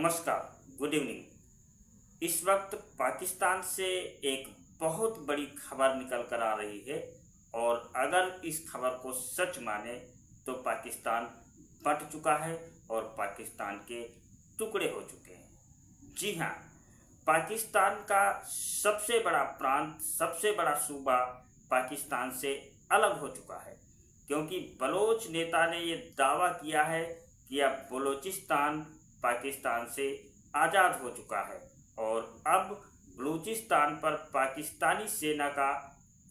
नमस्कार, good evening. इस वक्त पाकिस्तान से एक बहुत बड़ी खबर निकल कर आ रही है और अगर इस खबर को सच माने तो पाकिस्तान बंट चुका है और पाकिस्तान के टुकड़े हो चुके हैं। जी हाँ, पाकिस्तान का सबसे बड़ा प्रांत, सबसे बड़ा सूबा पाकिस्तान से अलग हो चुका है, क्योंकि बलोच नेता ने ये दावा किया है कि अब बलूचिस्तान पाकिस्तान से आज़ाद हो चुका है और अब बलूचिस्तान पर पाकिस्तानी सेना का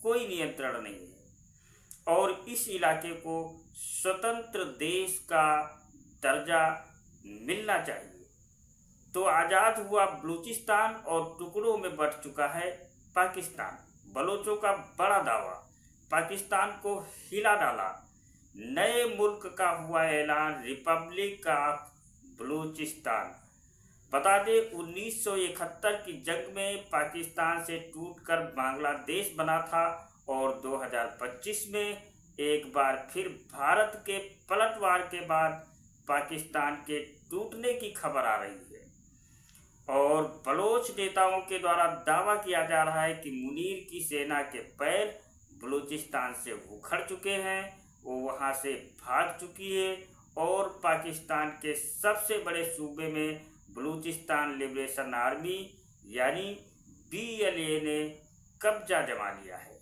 कोई नियंत्रण नहीं है और इस इलाके को स्वतंत्र देश का दर्जा मिलना चाहिए। तो आज़ाद हुआ बलूचिस्तान और टुकड़ों में बंट चुका है पाकिस्तान। बलोचों का बड़ा दावा, पाकिस्तान को हिला डाला। नए मुल्क का हुआ ऐलान, रिपब्लिक ऑफ बलूचिस्तान। बता दें, 1971 की जंग में पाकिस्तान से टूटकर बांग्लादेश बना था और 2025 में एक बार फिर भारत के पलटवार के बाद पाकिस्तान के टूटने की खबर आ रही है और बलोच नेताओं के द्वारा दावा किया जा रहा है कि मुनीर की सेना के पैर बलूचिस्तान से उखड़ चुके हैं, वो वहां से भाग चुकी है और पाकिस्तान के सबसे बड़े सूबे में बलूचिस्तान लिबरेशन आर्मी यानी BLA ने कब्जा जमा लिया है।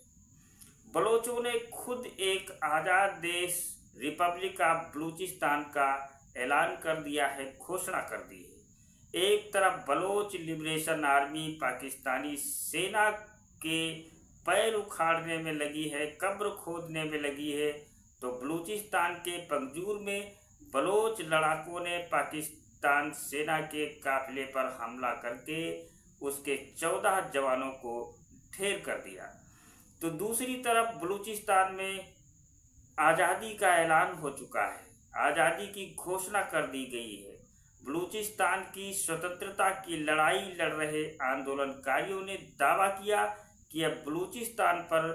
बलोचों ने खुद एक आज़ाद देश रिपब्लिक ऑफ बलूचिस्तान का ऐलान कर दिया है, घोषणा कर दी है। एक तरफ बलोच लिबरेशन आर्मी पाकिस्तानी सेना के पैर उखाड़ने में लगी है, कब्र खोदने में लगी है, तो बलूचिस्तान के पंजूर में बलोच लड़ाकों ने पाकिस्तान सेना के काफिले पर हमला करके उसके 14 जवानों को ढेर कर दिया। तो दूसरी तरफ बलूचिस्तान में आज़ादी का ऐलान हो चुका है, आज़ादी की घोषणा कर दी गई है। बलूचिस्तान की स्वतंत्रता की लड़ाई लड़ रहे आंदोलनकारियों ने दावा किया कि अब बलूचिस्तान पर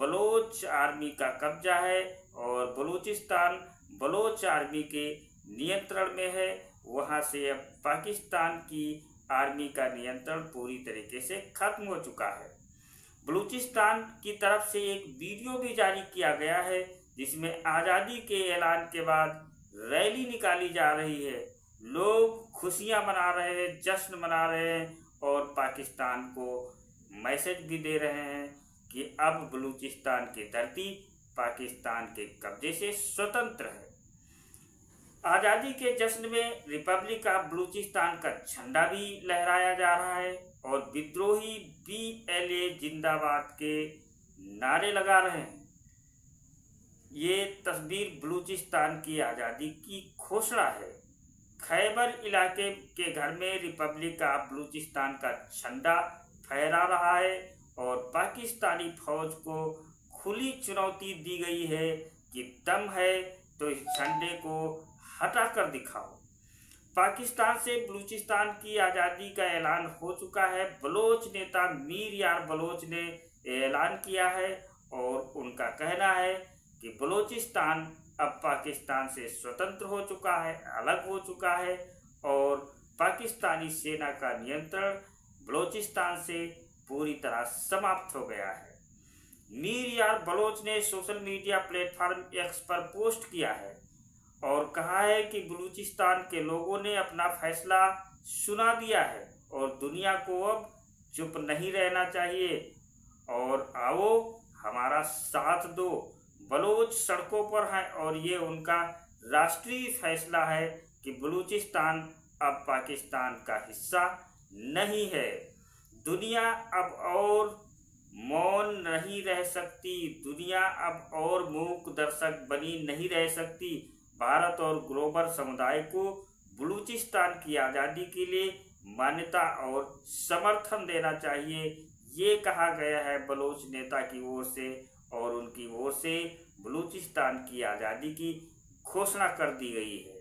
बलोच आर्मी का कब्जा है और बलूचिस्तान बलोच आर्मी के नियंत्रण में है। वहां से अब पाकिस्तान की आर्मी का नियंत्रण पूरी तरीके से खत्म हो चुका है। बलूचिस्तान की तरफ से एक वीडियो भी जारी किया गया है जिसमें आज़ादी के ऐलान के बाद रैली निकाली जा रही है। लोग खुशियां मना रहे हैं, जश्न मना रहे हैं और पाकिस्तान को मैसेज भी दे रहे हैं कि अब बलूचिस्तान की धरती पाकिस्तान के कब्जे से स्वतंत्र है। आज़ादी के जश्न में रिपब्लिक ऑफ बलूचिस्तान का झंडा भी लहराया जा रहा है और विद्रोही BLA जिंदाबाद के नारे लगा रहे हैं। ये तस्वीर बलूचिस्तान की आज़ादी की घोषणा है। खैबर इलाके के घर में रिपब्लिक ऑफ बलूचिस्तान का झंडा फहरा रहा है और पाकिस्तानी फौज को खुली चुनौती दी गई है कि दम है तो इस झंडे को हटा कर दिखाओ। पाकिस्तान से बलूचिस्तान की आज़ादी का ऐलान हो चुका है। बलोच नेता मीर यार बलोच ने ऐलान किया है और उनका कहना है कि बलूचिस्तान अब पाकिस्तान से स्वतंत्र हो चुका है, अलग हो चुका है और पाकिस्तानी सेना का नियंत्रण बलूचिस्तान से पूरी तरह समाप्त हो गया है। मीर यार बलोच ने सोशल मीडिया प्लेटफॉर्म X पर पोस्ट किया है और कहा है कि बलूचिस्तान के लोगों ने अपना फैसला सुना दिया है और दुनिया को अब चुप नहीं रहना चाहिए और आओ हमारा साथ दो। बलोच सड़कों पर हैं और ये उनका राष्ट्रीय फैसला है कि बलूचिस्तान अब पाकिस्तान का हिस्सा नहीं है। दुनिया अब और मौन नहीं रह सकती, दुनिया अब और मूक दर्शक बनी नहीं रह सकती। भारत और ग्लोबल समुदाय को बलूचिस्तान की आज़ादी के लिए मान्यता और समर्थन देना चाहिए, ये कहा गया है बलोच नेता की ओर से और उनकी ओर से बलूचिस्तान की आज़ादी की घोषणा कर दी गई है।